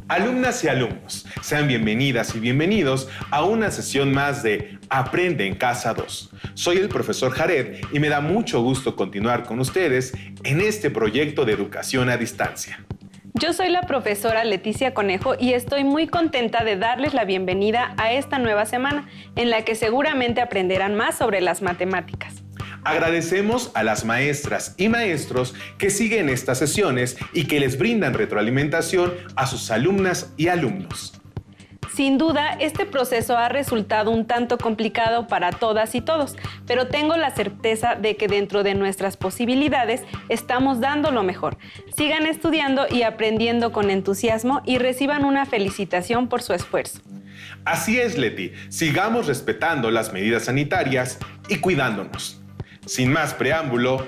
Alumnas y alumnos, sean bienvenidas y bienvenidos a una sesión más de Aprende en Casa 2. Soy el profesor Jared y me da mucho gusto continuar con ustedes en este proyecto de educación a distancia. Yo soy la profesora Leticia Conejo y estoy muy contenta de darles la bienvenida a esta nueva semana, en la que seguramente aprenderán más sobre las matemáticas. Agradecemos a las maestras y maestros que siguen estas sesiones y que les brindan retroalimentación a sus alumnas y alumnos. Sin duda, este proceso ha resultado un tanto complicado para todas y todos, pero tengo la certeza de que dentro de nuestras posibilidades estamos dando lo mejor. Sigan estudiando y aprendiendo con entusiasmo y reciban una felicitación por su esfuerzo. Así es, Leti. Sigamos respetando las medidas sanitarias y cuidándonos. Sin más preámbulo,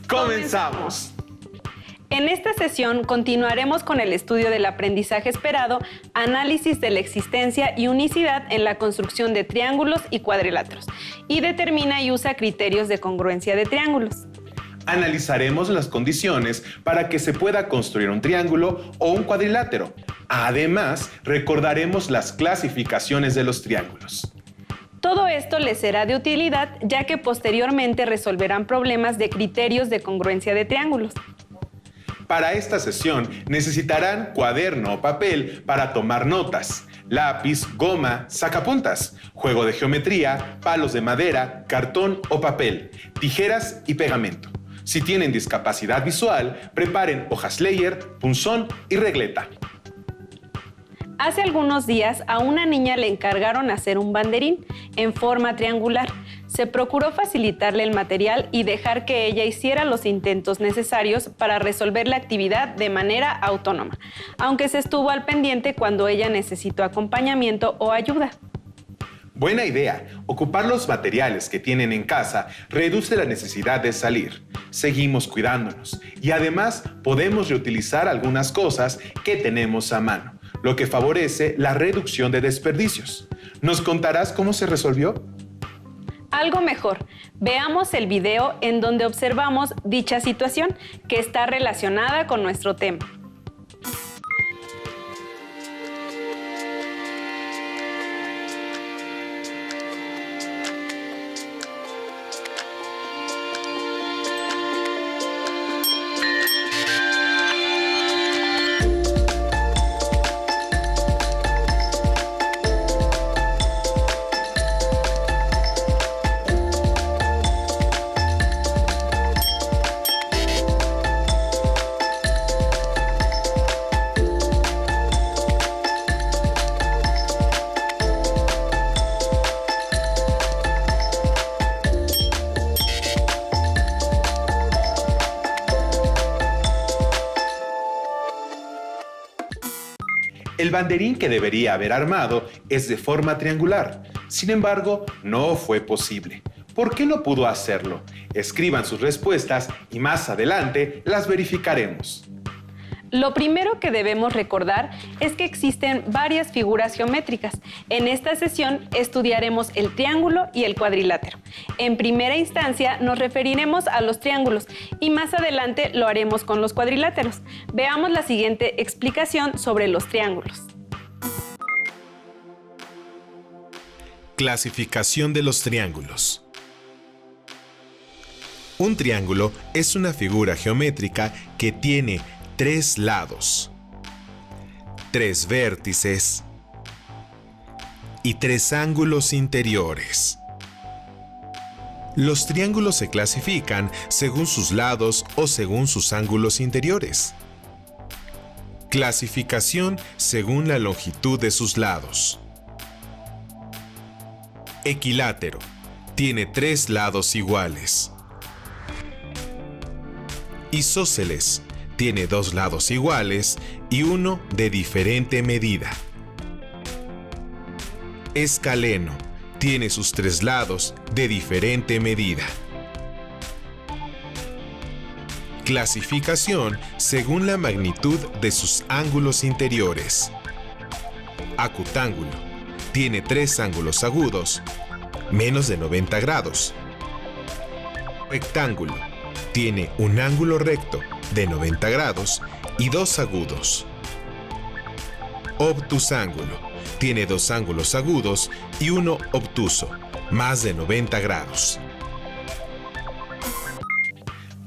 ¡comenzamos! En esta sesión continuaremos con el estudio del aprendizaje esperado, análisis de la existencia y unicidad en la construcción de triángulos y cuadriláteros, y determina y usa criterios de congruencia de triángulos. Analizaremos las condiciones para que se pueda construir un triángulo o un cuadrilátero. Además, recordaremos las clasificaciones de los triángulos. Todo esto les será de utilidad, ya que posteriormente resolverán problemas de criterios de congruencia de triángulos. Para esta sesión necesitarán cuaderno o papel para tomar notas, lápiz, goma, sacapuntas, juego de geometría, palos de madera, cartón o papel, tijeras y pegamento. Si tienen discapacidad visual, preparen hojas Leyer, punzón y regleta. Hace algunos días a una niña le encargaron hacer un banderín en forma triangular. Se procuró facilitarle el material y dejar que ella hiciera los intentos necesarios para resolver la actividad de manera autónoma, aunque se estuvo al pendiente cuando ella necesitó acompañamiento o ayuda. Buena idea. Ocupar los materiales que tienen en casa reduce la necesidad de salir. Seguimos cuidándonos y además podemos reutilizar algunas cosas que tenemos a mano, lo que favorece la reducción de desperdicios. ¿Nos contarás cómo se resolvió? Algo mejor. Veamos el video en donde observamos dicha situación que está relacionada con nuestro tema. El banderín que debería haber armado es de forma triangular. Sin embargo, no fue posible. ¿Por qué no pudo hacerlo? Escriban sus respuestas y más adelante las verificaremos. Lo primero que debemos recordar es que existen varias figuras geométricas. En esta sesión estudiaremos el triángulo y el cuadrilátero. En primera instancia nos referiremos a los triángulos y más adelante lo haremos con los cuadriláteros. Veamos la siguiente explicación sobre los triángulos. Clasificación de los triángulos. Un triángulo es una figura geométrica que tiene 3 lados, 3 vértices y 3 ángulos interiores. Los triángulos se clasifican según sus lados o según sus ángulos interiores. Clasificación según la longitud de sus lados. Equilátero. Tiene 3 lados iguales. Isósceles. Tiene 2 lados iguales y uno de diferente medida. Escaleno. Tiene sus 3 lados de diferente medida. Clasificación según la magnitud de sus ángulos interiores. Acutángulo. Tiene 3 ángulos agudos, menos de 90 grados. Rectángulo. Tiene un ángulo recto de 90 grados y 2 agudos. obtusángulo. Tiene 2 ángulos agudos y 1 obtuso, más de 90 grados.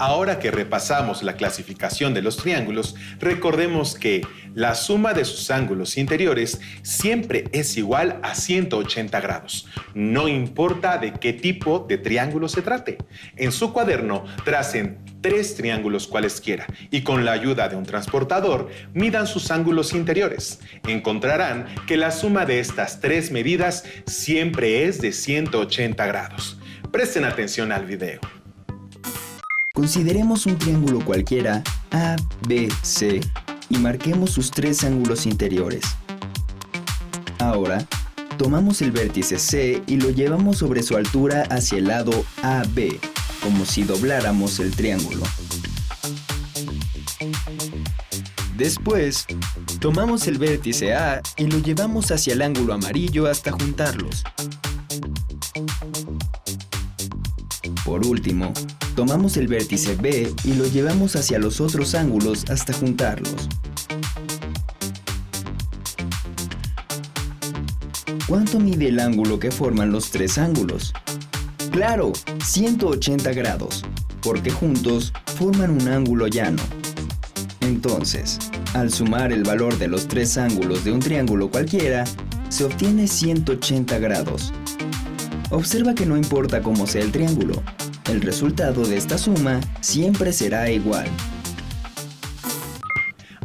Ahora que repasamos la clasificación de los triángulos, recordemos que la suma de sus ángulos interiores siempre es igual a 180 grados. No importa de qué tipo de triángulo se trate. En su cuaderno tracen 3 triángulos cualesquiera y con la ayuda de un transportador midan sus ángulos interiores. Encontrarán que la suma de estas 3 medidas siempre es de 180 grados. Presten atención al video. Consideremos un triángulo cualquiera, A, B, C, y marquemos sus 3 ángulos interiores. Ahora, tomamos el vértice C y lo llevamos sobre su altura hacia el lado AB, como si dobláramos el triángulo. Después, tomamos el vértice A y lo llevamos hacia el ángulo amarillo hasta juntarlos. Por último, tomamos el vértice B y lo llevamos hacia los otros ángulos hasta juntarlos. ¿Cuánto mide el ángulo que forman los 3 ángulos? ¡Claro! 180 grados, porque juntos forman un ángulo llano. Entonces, al sumar el valor de los 3 ángulos de un triángulo cualquiera, se obtiene 180 grados. Observa que no importa cómo sea el triángulo, el resultado de esta suma siempre será igual.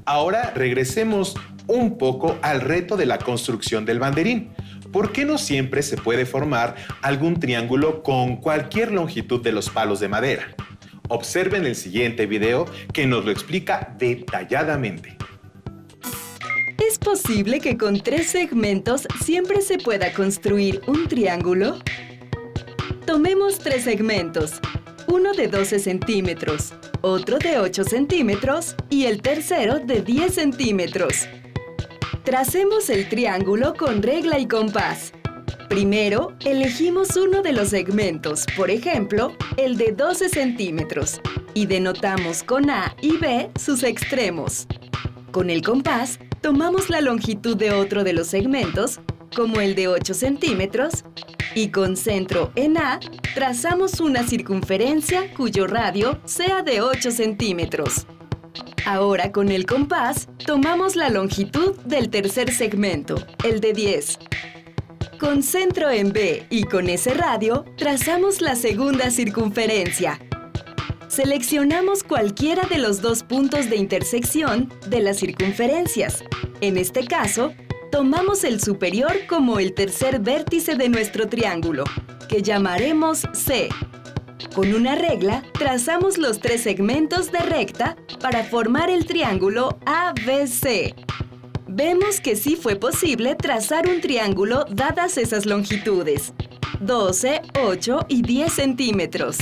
Ahora regresemos un poco al reto de la construcción del banderín. ¿Por qué no siempre se puede formar algún triángulo con cualquier longitud de los palos de madera? Observen el siguiente video que nos lo explica detalladamente. ¿Es posible que con 3 segmentos siempre se pueda construir un triángulo? Tomemos 3 segmentos, uno de 12 centímetros, otro de 8 centímetros y el tercero de 10 centímetros. Tracemos el triángulo con regla y compás. Primero, elegimos uno de los segmentos, por ejemplo, el de 12 centímetros, y denotamos con A y B sus extremos. Con el compás, tomamos la longitud de otro de los segmentos, como el de 8 centímetros, y con centro en A, trazamos una circunferencia cuyo radio sea de 8 centímetros. Ahora con el compás, tomamos la longitud del tercer segmento, el de 10. Con centro en B y con ese radio, trazamos la segunda circunferencia. Seleccionamos cualquiera de los 2 puntos de intersección de las circunferencias. En este caso, tomamos el superior como el tercer vértice de nuestro triángulo, que llamaremos C. Con una regla, trazamos los 3 segmentos de recta para formar el triángulo ABC. Vemos que sí fue posible trazar un triángulo dadas esas longitudes, 12, 8 y 10 centímetros.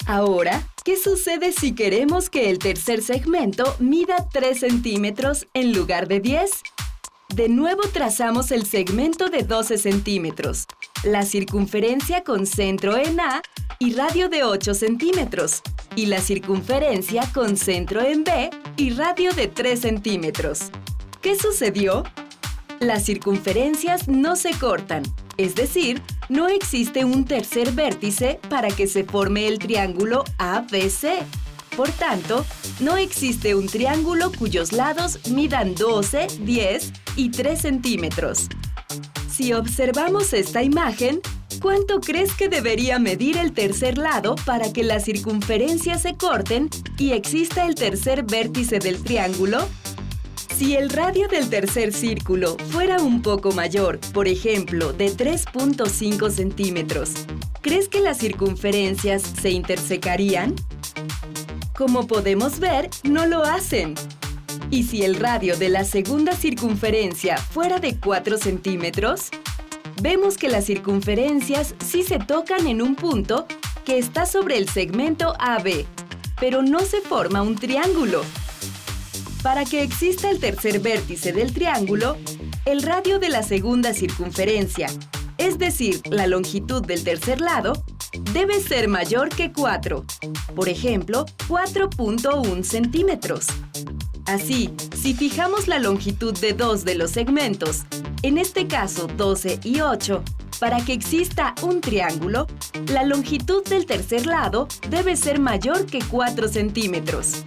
Ahora, ¿qué sucede si queremos que el tercer segmento mida 3 centímetros en lugar de 10? De nuevo trazamos el segmento de 12 centímetros, la circunferencia con centro en A y radio de 8 centímetros, y la circunferencia con centro en B y radio de 3 centímetros. ¿Qué sucedió? Las circunferencias no se cortan, es decir, no existe un tercer vértice para que se forme el triángulo ABC. Por tanto, no existe un triángulo cuyos lados midan 12, 10 y 3 centímetros. Si observamos esta imagen, ¿cuánto crees que debería medir el tercer lado para que las circunferencias se corten y exista el tercer vértice del triángulo? Si el radio del tercer círculo fuera un poco mayor, por ejemplo, de 3.5 centímetros, ¿crees que las circunferencias se intersecarían? Como podemos ver, no lo hacen. ¿Y si el radio de la segunda circunferencia fuera de 4 centímetros? Vemos que las circunferencias sí se tocan en un punto que está sobre el segmento AB, pero no se forma un triángulo. Para que exista el tercer vértice del triángulo, el radio de la segunda circunferencia, es decir, la longitud del tercer lado, debe ser mayor que 4, por ejemplo, 4.1 centímetros. Así, si fijamos la longitud de dos de los segmentos, en este caso 12 y 8, para que exista un triángulo, la longitud del tercer lado debe ser mayor que 4 centímetros.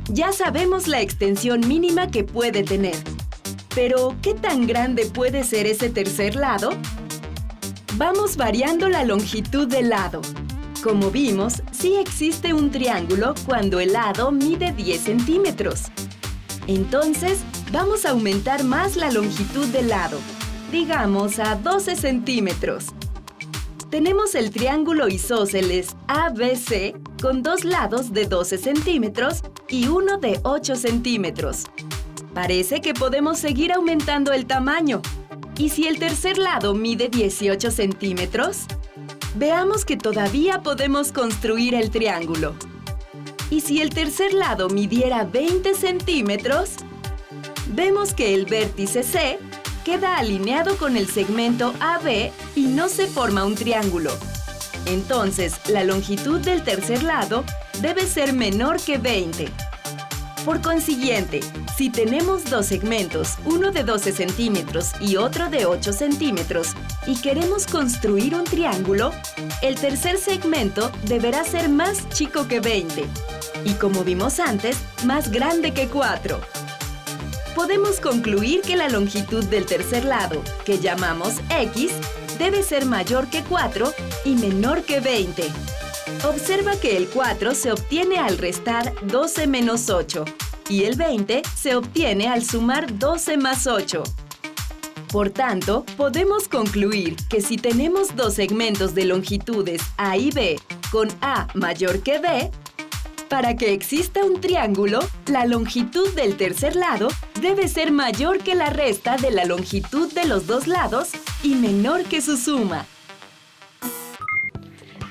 Ya sabemos la extensión mínima que puede tener. Pero, ¿qué tan grande puede ser ese tercer lado? Vamos variando la longitud del lado. Como vimos, sí existe un triángulo cuando el lado mide 10 centímetros. Entonces, vamos a aumentar más la longitud del lado, digamos a 12 centímetros. Tenemos el triángulo isósceles ABC con dos lados de 12 centímetros y uno de 8 centímetros. Parece que podemos seguir aumentando el tamaño. ¿Y si el tercer lado mide 18 centímetros? Veamos que todavía podemos construir el triángulo. ¿Y si el tercer lado midiera 20 centímetros? Vemos que el vértice C queda alineado con el segmento AB y no se forma un triángulo. Entonces, la longitud del tercer lado debe ser menor que 20. Por consiguiente, si tenemos dos segmentos, uno de 12 centímetros y otro de 8 centímetros, y queremos construir un triángulo, el tercer segmento deberá ser más chico que 20, y como vimos antes, más grande que 4. Podemos concluir que la longitud del tercer lado, que llamamos X, debe ser mayor que 4 y menor que 20. Observa que el 4 se obtiene al restar 12 menos 8 y el 20 se obtiene al sumar 12 más 8. Por tanto, podemos concluir que si tenemos dos segmentos de longitudes A y B con A mayor que B, para que exista un triángulo, la longitud del tercer lado debe ser mayor que la resta de la longitud de los dos lados y menor que su suma.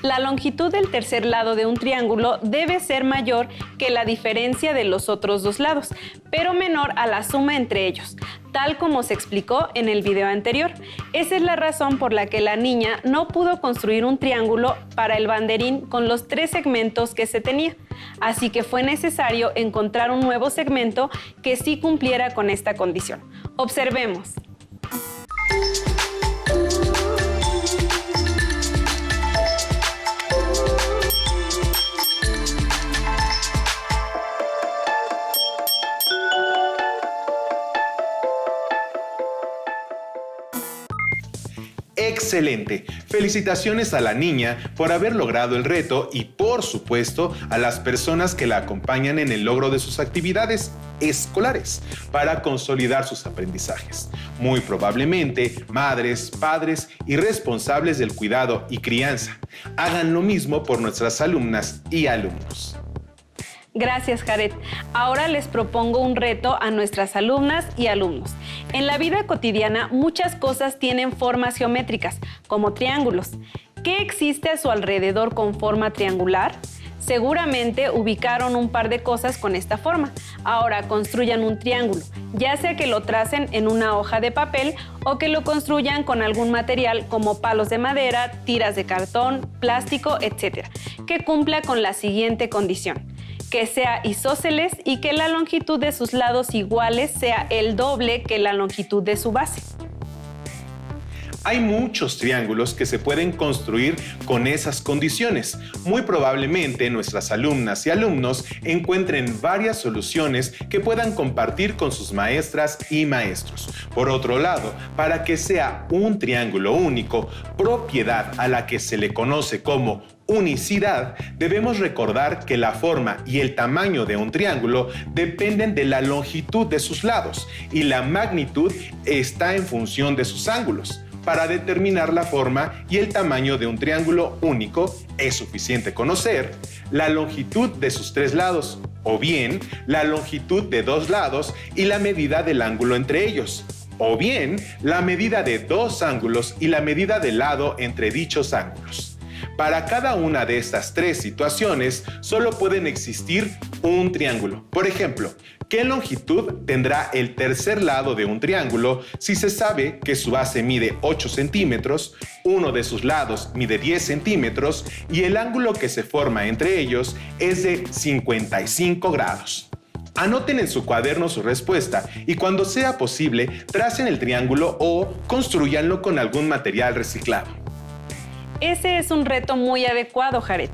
La longitud del tercer lado de un triángulo debe ser mayor que la diferencia de los otros dos lados, pero menor a la suma entre ellos, tal como se explicó en el video anterior. Esa es la razón por la que la niña no pudo construir un triángulo para el banderín con los 3 segmentos que se tenía. Así que fue necesario encontrar un nuevo segmento que sí cumpliera con esta condición. Observemos. ¡Excelente! Felicitaciones a la niña por haber logrado el reto y, por supuesto, a las personas que la acompañan en el logro de sus actividades escolares para consolidar sus aprendizajes. Muy probablemente, madres, padres y responsables del cuidado y crianza hagan lo mismo por nuestras alumnas y alumnos. Gracias, Jared. Ahora les propongo un reto a nuestras alumnas y alumnos. En la vida cotidiana, muchas cosas tienen formas geométricas, como triángulos. ¿Qué existe a su alrededor con forma triangular? Seguramente ubicaron un par de cosas con esta forma. Ahora construyan un triángulo, ya sea que lo tracen en una hoja de papel o que lo construyan con algún material como palos de madera, tiras de cartón, plástico, etc., que cumpla con la siguiente condición: que sea isósceles y que la longitud de sus lados iguales sea el doble que la longitud de su base. Hay muchos triángulos que se pueden construir con esas condiciones. Muy probablemente nuestras alumnas y alumnos encuentren varias soluciones que puedan compartir con sus maestras y maestros. Por otro lado, para que sea un triángulo único, propiedad a la que se le conoce como unicidad, debemos recordar que la forma y el tamaño de un triángulo dependen de la longitud de sus lados y la magnitud está en función de sus ángulos. Para determinar la forma y el tamaño de un triángulo único, es suficiente conocer la longitud de sus 3 lados, o bien la longitud de 2 lados y la medida del ángulo entre ellos, o bien la medida de 2 ángulos y la medida del lado entre dichos ángulos. Para cada una de estas 3 situaciones, solo pueden existir un triángulo. Por ejemplo, ¿qué longitud tendrá el tercer lado de un triángulo si se sabe que su base mide 8 centímetros, uno de sus lados mide 10 centímetros y el ángulo que se forma entre ellos es de 55 grados? Anoten en su cuaderno su respuesta y cuando sea posible, tracen el triángulo o construyanlo con algún material reciclado. Ese es un reto muy adecuado, Jared.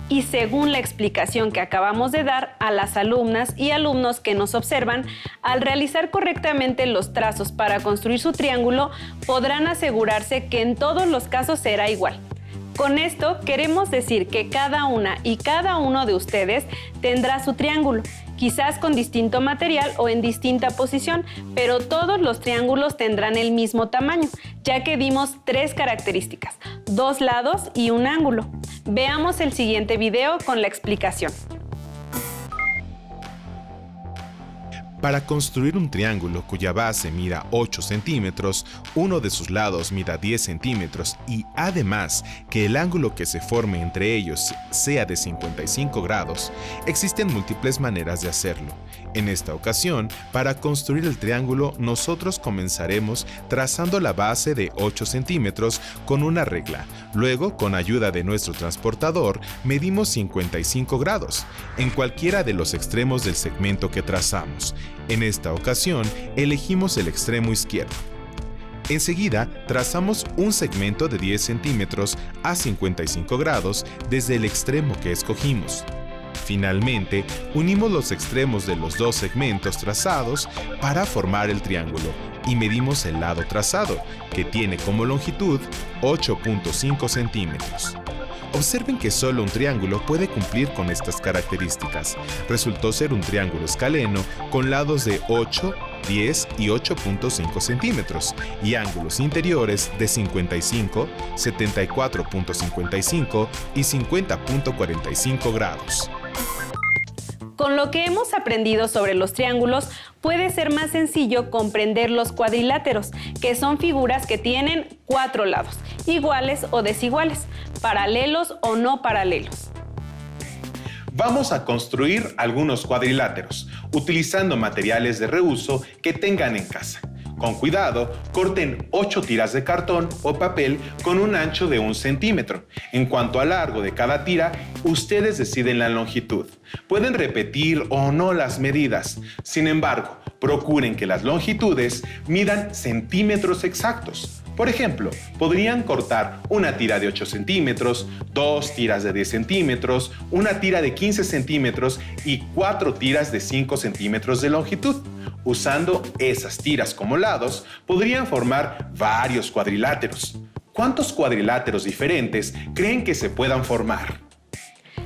Y según la explicación que acabamos de dar a las alumnas y alumnos que nos observan, al realizar correctamente los trazos para construir su triángulo, podrán asegurarse que en todos los casos será igual. Con esto queremos decir que cada una y cada uno de ustedes tendrá su triángulo, quizás con distinto material o en distinta posición, pero todos los triángulos tendrán el mismo tamaño, ya que dimos 3 características, 2 lados y un ángulo. Veamos el siguiente video con la explicación. Para construir un triángulo cuya base mida 8 centímetros, uno de sus lados mida 10 centímetros y además que el ángulo que se forme entre ellos sea de 55 grados, existen múltiples maneras de hacerlo. En esta ocasión, para construir el triángulo, nosotros comenzaremos trazando la base de 8 centímetros con una regla. Luego, con ayuda de nuestro transportador, medimos 55 grados en cualquiera de los extremos del segmento que trazamos. En esta ocasión, elegimos el extremo izquierdo. Enseguida, trazamos un segmento de 10 centímetros a 55 grados desde el extremo que escogimos. Finalmente, unimos los extremos de los 2 segmentos trazados para formar el triángulo y medimos el lado trazado, que tiene como longitud 8.5 centímetros. Observen que solo un triángulo puede cumplir con estas características. Resultó ser un triángulo escaleno con lados de 8, 10 y 8.5 centímetros y ángulos interiores de 55, 74.55 y 50.45 grados. Con lo que hemos aprendido sobre los triángulos, puede ser más sencillo comprender los cuadriláteros, que son figuras que tienen 4 lados, iguales o desiguales, paralelos o no paralelos. Vamos a construir algunos cuadriláteros, utilizando materiales de reuso que tengan en casa. Con cuidado, corten 8 tiras de cartón o papel con un ancho de 1 centímetro. En cuanto al largo de cada tira, ustedes deciden la longitud. Pueden repetir o no las medidas. Sin embargo, procuren que las longitudes midan centímetros exactos. Por ejemplo, podrían cortar una tira de 8 centímetros, 2 tiras de 10 centímetros, una tira de 15 centímetros y 4 tiras de 5 centímetros de longitud. Usando esas tiras como lados, podrían formar varios cuadriláteros. ¿Cuántos cuadriláteros diferentes creen que se puedan formar?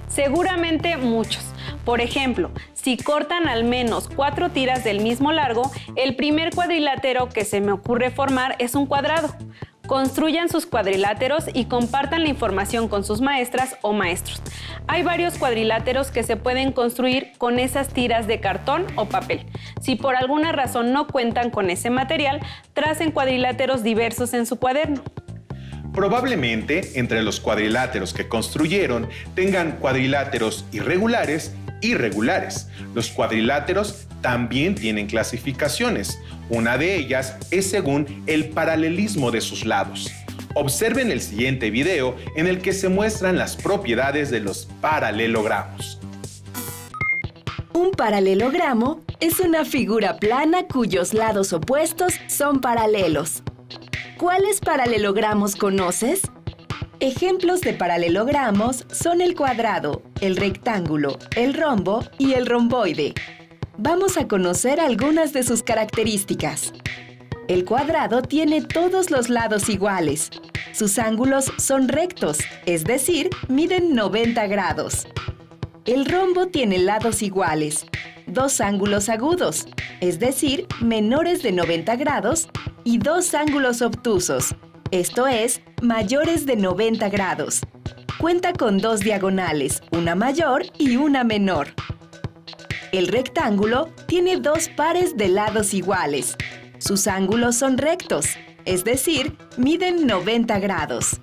Seguramente muchos. Por ejemplo, si cortan al menos 4 tiras del mismo largo, el primer cuadrilátero que se me ocurre formar es un cuadrado. Construyan sus cuadriláteros y compartan la información con sus maestras o maestros. Hay varios cuadriláteros que se pueden construir con esas tiras de cartón o papel. Si por alguna razón no cuentan con ese material, tracen cuadriláteros diversos en su cuaderno. Probablemente entre los cuadriláteros que construyeron tengan cuadriláteros irregulares. Los cuadriláteros también tienen clasificaciones. Una de ellas es según el paralelismo de sus lados. Observen el siguiente video en el que se muestran las propiedades de los paralelogramos. Un paralelogramo es una figura plana cuyos lados opuestos son paralelos. ¿Cuáles paralelogramos conoces? Ejemplos de paralelogramos son el cuadrado, el rectángulo, el rombo y el romboide. Vamos a conocer algunas de sus características. El cuadrado tiene todos los lados iguales. Sus ángulos son rectos, es decir, miden 90 grados. El rombo tiene lados iguales, 2 ángulos agudos, es decir, menores de 90 grados, y 2 ángulos obtusos, esto es, mayores de 90 grados. Cuenta con 2 diagonales, una mayor y una menor. El rectángulo tiene 2 pares de lados iguales. Sus ángulos son rectos, es decir, miden 90 grados.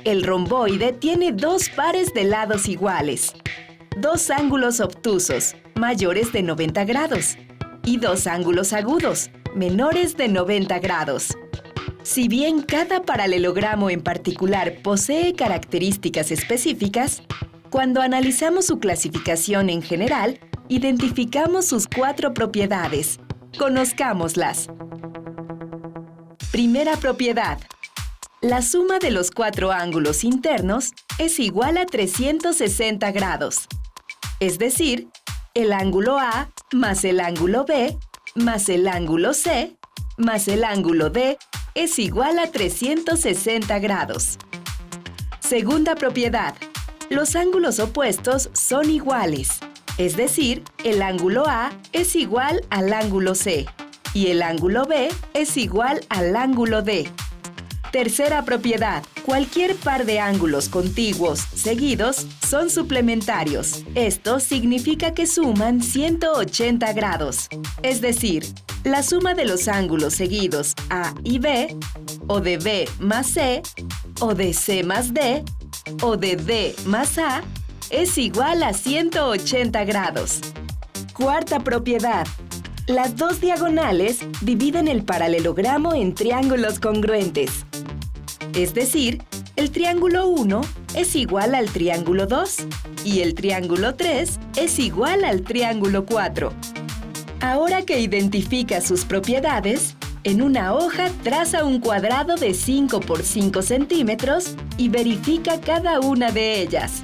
El romboide tiene 2 pares de lados iguales, 2 ángulos obtusos, mayores de 90 grados, y 2 ángulos agudos, menores de 90 grados. Si bien cada paralelogramo en particular posee características específicas, cuando analizamos su clasificación en general, identificamos sus 4 propiedades. Conozcámoslas. Primera propiedad. La suma de los 4 ángulos internos es igual a 360 grados. Es decir, el ángulo A más el ángulo B más el ángulo C más el ángulo D es igual a 360 grados. Segunda propiedad. Los ángulos opuestos son iguales. Es decir, el ángulo A es igual al ángulo C y el ángulo B es igual al ángulo D. Tercera propiedad. Cualquier par de ángulos contiguos seguidos son suplementarios. Esto significa que suman 180 grados. Es decir, la suma de los ángulos seguidos A y B, o de B más C, o de C más D, o de D más A, es igual a 180 grados. Cuarta propiedad. Las 2 diagonales dividen el paralelogramo en triángulos congruentes. Es decir, el triángulo 1 es igual al triángulo 2 y el triángulo 3 es igual al triángulo 4. Ahora que identifica sus propiedades, en una hoja traza un cuadrado de 5 por 5 centímetros y verifica cada una de ellas.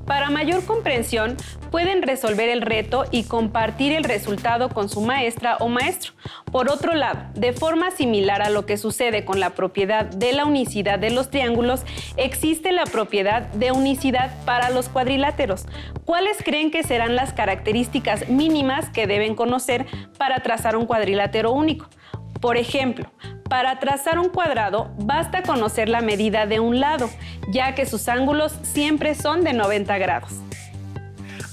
Para mayor comprensión, pueden resolver el reto y compartir el resultado con su maestra o maestro. Por otro lado, de forma similar a lo que sucede con la propiedad de la unicidad de los triángulos, existe la propiedad de unicidad para los cuadriláteros. ¿Cuáles creen que serán las características mínimas que deben conocer para trazar un cuadrilátero único? Por ejemplo, para trazar un cuadrado basta conocer la medida de un lado, ya que sus ángulos siempre son de 90 grados.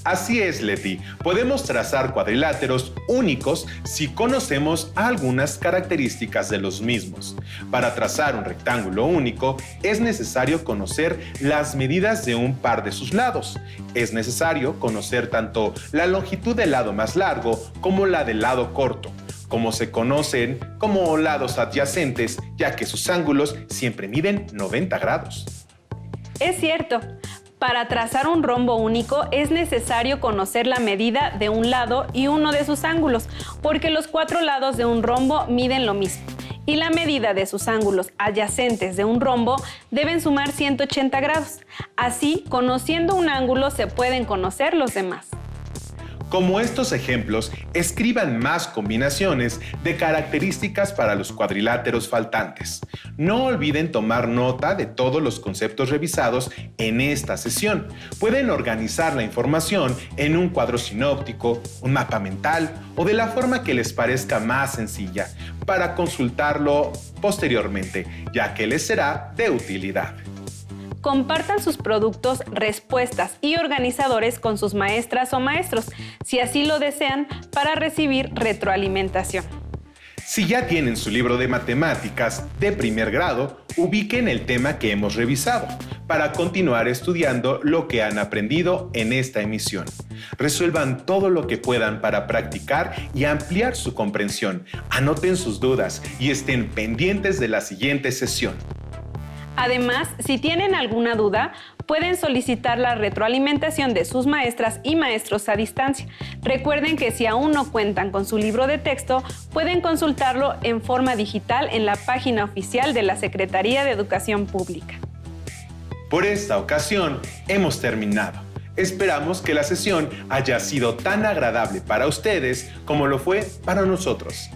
Así es, Leti. Podemos trazar cuadriláteros únicos si conocemos algunas características de los mismos. Para trazar un rectángulo único, es necesario conocer las medidas de un par de sus lados. Es necesario conocer tanto la longitud del lado más largo como la del lado corto, como se conocen como lados adyacentes, ya que sus ángulos siempre miden 90 grados. Es cierto. Para trazar un rombo único es necesario conocer la medida de un lado y uno de sus ángulos, porque los 4 lados de un rombo miden lo mismo, y la medida de sus ángulos adyacentes de un rombo deben sumar 180 grados. Así, conociendo un ángulo se pueden conocer los demás. Como estos ejemplos, escriban más combinaciones de características para los cuadriláteros faltantes. No olviden tomar nota de todos los conceptos revisados en esta sesión. Pueden organizar la información en un cuadro sinóptico, un mapa mental o de la forma que les parezca más sencilla para consultarlo posteriormente, ya que les será de utilidad. Compartan sus productos, respuestas y organizadores con sus maestras o maestros, si así lo desean, para recibir retroalimentación. Si ya tienen su libro de matemáticas de primer grado, ubiquen el tema que hemos revisado para continuar estudiando lo que han aprendido en esta emisión. Resuelvan todo lo que puedan para practicar y ampliar su comprensión. Anoten sus dudas y estén pendientes de la siguiente sesión. Además, si tienen alguna duda, pueden solicitar la retroalimentación de sus maestras y maestros a distancia. Recuerden que si aún no cuentan con su libro de texto, pueden consultarlo en forma digital en la página oficial de la Secretaría de Educación Pública. Por esta ocasión, hemos terminado. Esperamos que la sesión haya sido tan agradable para ustedes como lo fue para nosotros.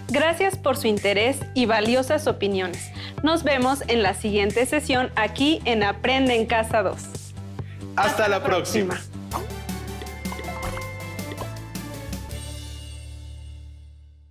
Gracias por su interés y valiosas opiniones. Nos vemos en la siguiente sesión aquí en Aprende en Casa 2. Hasta la próxima.